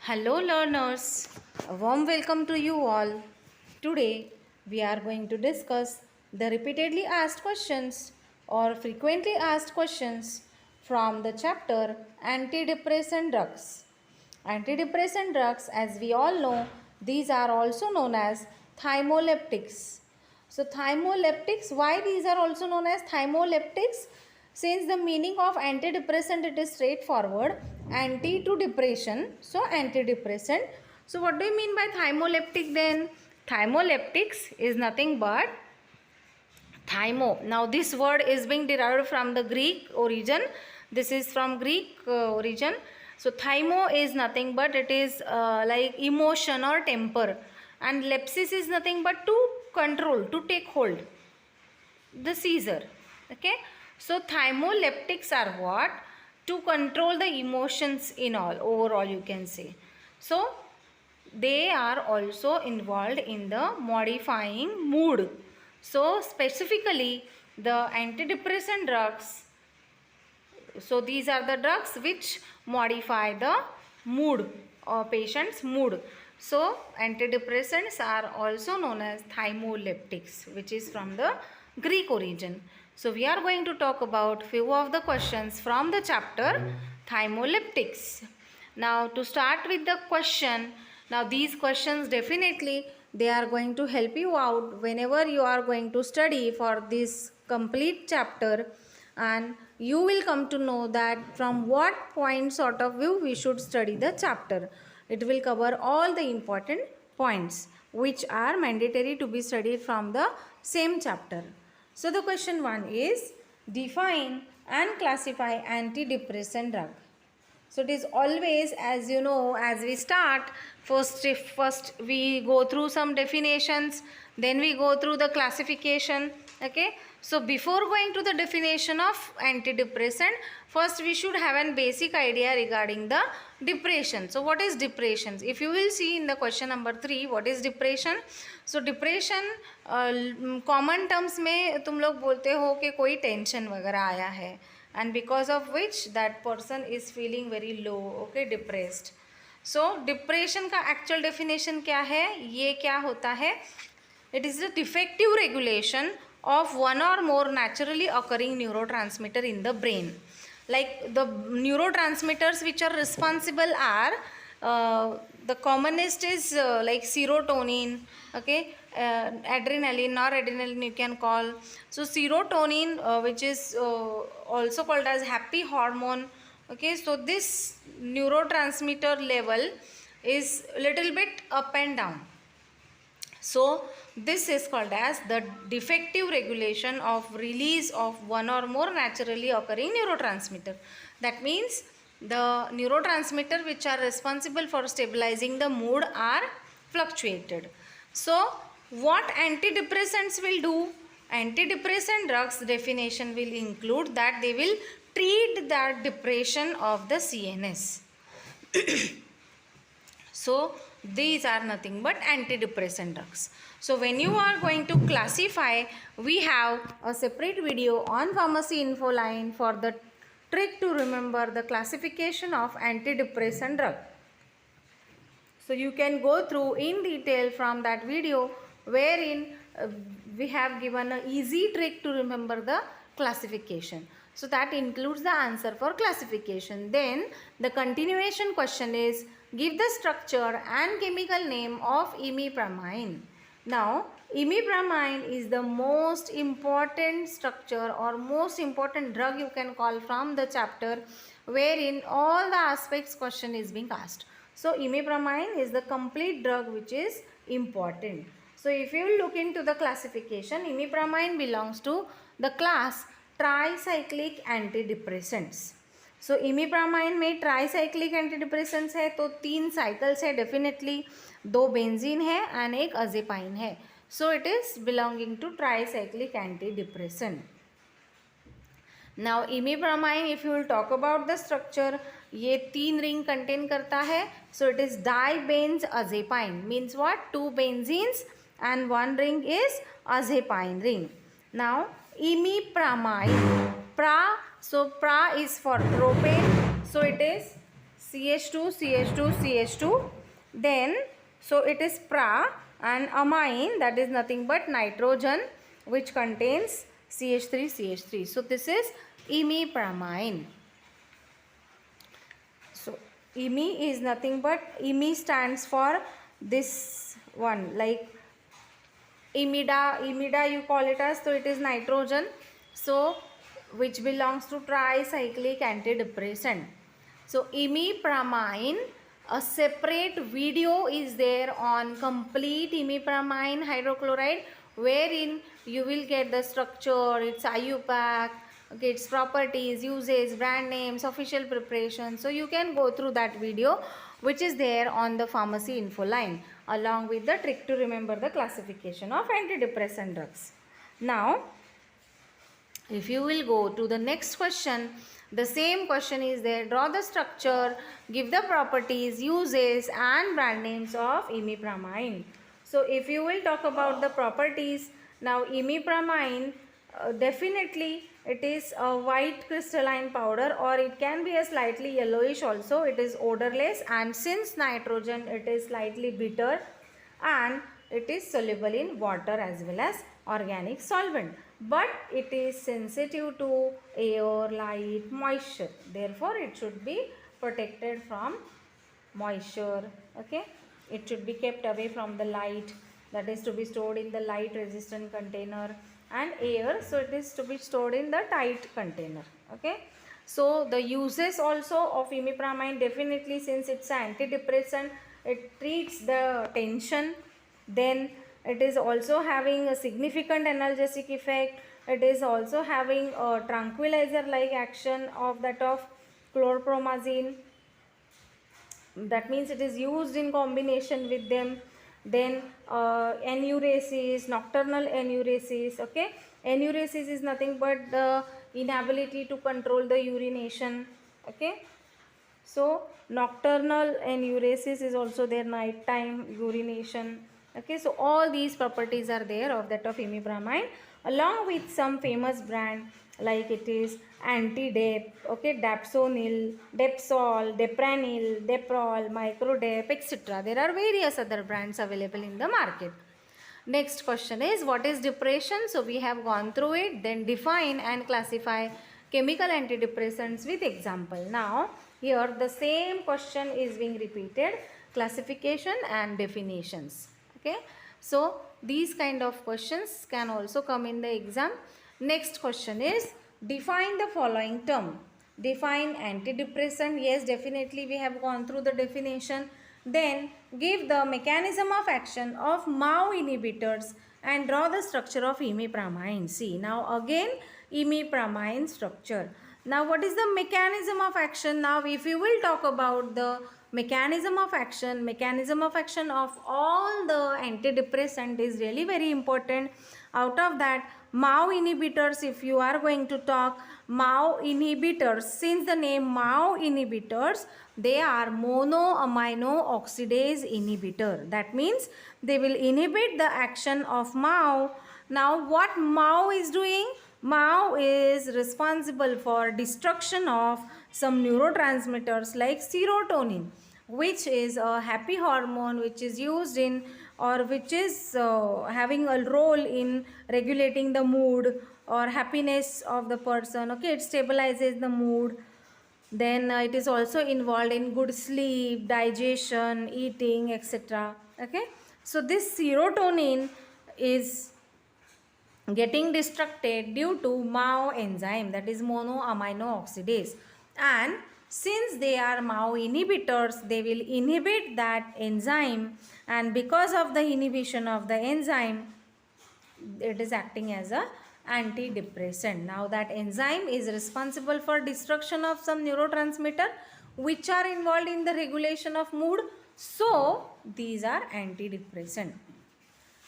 Hello, learners. A warm welcome to you all. Today, we are going to discuss the repeatedly asked questions or frequently asked questions from the chapter Antidepressant Drugs. Antidepressant drugs, as we all know, these are also known as thymoleptics. So, thymoleptics, why these are also known as thymoleptics? Since the meaning of antidepressant, it is straightforward, anti to depression, so antidepressant. So what do you mean by thymoleptic then? Thymoleptics is nothing but thymo. Now this word is being derived from the Greek origin. This is from Greek origin. So thymo is nothing but it is like emotion or temper, and lepsis is nothing but to control, to take hold, the seizure. Okay, so thymoleptics are what? To control the emotions in all, overall you can say. So they are also involved in the modifying mood. So specifically the antidepressant drugs, so these are the drugs which modify the mood or patient's mood. So antidepressants are also known as thymoleptics, which is from the Greek origin. So we are going to talk about few of the questions from the chapter thymoleptics. Now to start with the question, now these questions definitely they are going to help you out whenever you are going to study for this complete chapter, and you will come to know that from what point sort of view we should study the chapter. It will cover all the important points which are mandatory to be studied from the same chapter. So the question 1 is define and classify antidepressant drug. So it is always, as you know, as we start, first we go through some definitions, then we go through the classification. Okay, so before going to the definition of antidepressant, first we should have a basic idea regarding the depression. So what is depression? If you will see in the question number 3, what is depression? So depression common terms में तुम लोग बोलते हो कि कोई tension वगैरह आया है, and because of which that person is feeling very low, okay, depressed. So depression का actual definition क्या है, ये क्या होता है? It is the defective regulation of one or more naturally occurring neurotransmitter in the brain. Like the neurotransmitters which are responsible are the commonest is like serotonin, okay, adrenaline or adrenaline you can call. So serotonin which is also called as happy hormone. Okay, so this neurotransmitter level is little bit up and down. So this is called as the defective regulation of release of one or more naturally occurring neurotransmitter. That means the neurotransmitter which are responsible for stabilizing the mood are fluctuated. So what antidepressants will do? Antidepressant drugs definition will include that they will treat that depression of the CNS. So these are nothing but antidepressant drugs. So when you are going to classify, we have a separate video on Pharmacy Info Line for the trick to remember the classification of antidepressant drug. So you can go through in detail from that video, wherein we have given an easy trick to remember the classification. So that includes the answer for classification. Then the continuation question is, give the structure and chemical name of imipramine. Now imipramine is the most important structure or most important drug you can call from the chapter, wherein all the aspects question is being asked. So imipramine is the complete drug which is important. So if you look into the classification, imipramine belongs to the class tricyclic antidepressants. So imipramine में tricyclic antidepressants है, तो 3 cycles है definitely, 2 benzene है and एक azepine है. So it is belonging to tricyclic antidepressant. Now imipramine if you will talk about the structure, ये 3 ring contain करता है. So it is dibenz azepine, means what, 2 benzenes and 1 ring is azepine ring. Now imipramine, pra, so pra is for propane, so it is CH2, CH2, CH2. Then, so it is pra, and amine, that is nothing but nitrogen which contains CH3, CH3. So this is imipramine. So imi is nothing but, imi stands for this one, like imida you call it as, so it is nitrogen, so which belongs to tricyclic antidepressant. So imipramine, a separate video is there on complete imipramine hydrochloride, wherein you will get the structure, its IUPAC, okay, its properties, uses, brand names, official preparation. So you can go through that video which is there on the pharmacy info line, along with the trick to remember the classification of antidepressant drugs. Now, if you will go to the next question, the same question is there. Draw the structure, give the properties, uses and brand names of imipramine. So if you will talk about the properties, now imipramine, definitely it is a white crystalline powder, or it can be a slightly yellowish also. It is odorless, and since nitrogen, it is slightly bitter, and it is soluble in water as well as organic solvent, but it is sensitive to air, light, moisture. Therefore it should be protected from moisture. Okay, it should be kept away from the light, that is to be stored in the light resistant container, and air, so it is to be stored in the tight container. Okay, so the uses also of imipramine, definitely since it's an antidepressant, it treats the tension, then it is also having a significant analgesic effect, it is also having a tranquilizer like action of that of chlorpromazine, that means it is used in combination with them. Then enuresis, nocturnal enuresis. Okay, enuresis is nothing but the inability to control the urination. Okay, so nocturnal enuresis is also there, night time urination. Okay, so all these properties are there of that of imipramine, along with some famous brand like it is anti-dep, okay, dapsonil, depsol, depranil, deprol, microdep, etc. There are various other brands available in the market. Next question is, what is depression? So we have gone through it. Then define and classify chemical antidepressants with example. Now here the same question is being repeated, classification and definitions. Okay, so these kind of questions can also come in the exam. Next question is, define the following term. Define antidepressant. Yes, definitely we have gone through the definition. Then give the mechanism of action of MAO inhibitors and draw the structure of imipramine. See, now again imipramine structure. Now what is the mechanism of action? Now if you will talk about the mechanism of action of all the antidepressant is really very important. Out of that, MAO inhibitors, if you are going to talk, MAO inhibitors, since the name MAO inhibitors, they are monoamino oxidase inhibitor. That means they will inhibit the action of MAO. Now what MAO is doing? MAO is responsible for destruction of some neurotransmitters like serotonin, which is a happy hormone which is used in, or which is having a role in regulating the mood or happiness of the person. Okay, it stabilizes the mood. Then it is also involved in good sleep, digestion, eating, etc. Okay, so this serotonin is getting destructed due to MAO enzyme, that is monoamino oxidase, and since they are MAO inhibitors, they will inhibit that enzyme, and because of the inhibition of the enzyme, it is acting as a antidepressant. Now that enzyme is responsible for destruction of some neurotransmitter which are involved in the regulation of mood, so these are antidepressant.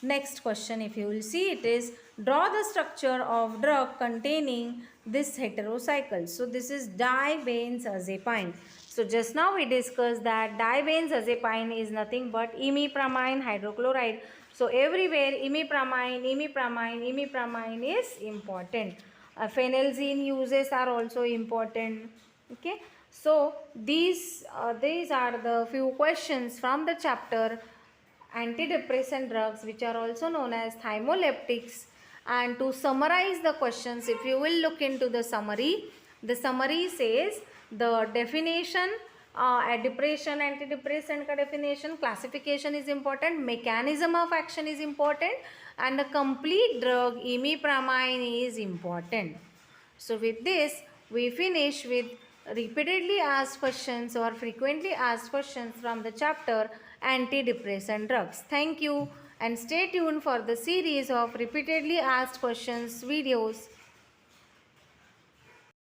Next question, if you will see, it is, draw the structure of drug containing this heterocycle. So this is dibenzazepine. So just now we discussed that dibenzazepine is nothing but imipramine hydrochloride. So everywhere imipramine is important. Phenelzine uses are also important. Okay. So these are the few questions from the chapter antidepressant drugs, which are also known as thymoleptics. And to summarize the questions, if you will look into the summary says the definition, depression, antidepressant ka definition, classification is important, mechanism of action is important, and the complete drug imipramine is important. So with this, we finish with repeatedly asked questions or frequently asked questions from the chapter antidepressant drugs. Thank you and stay tuned for the series of repeatedly asked questions videos.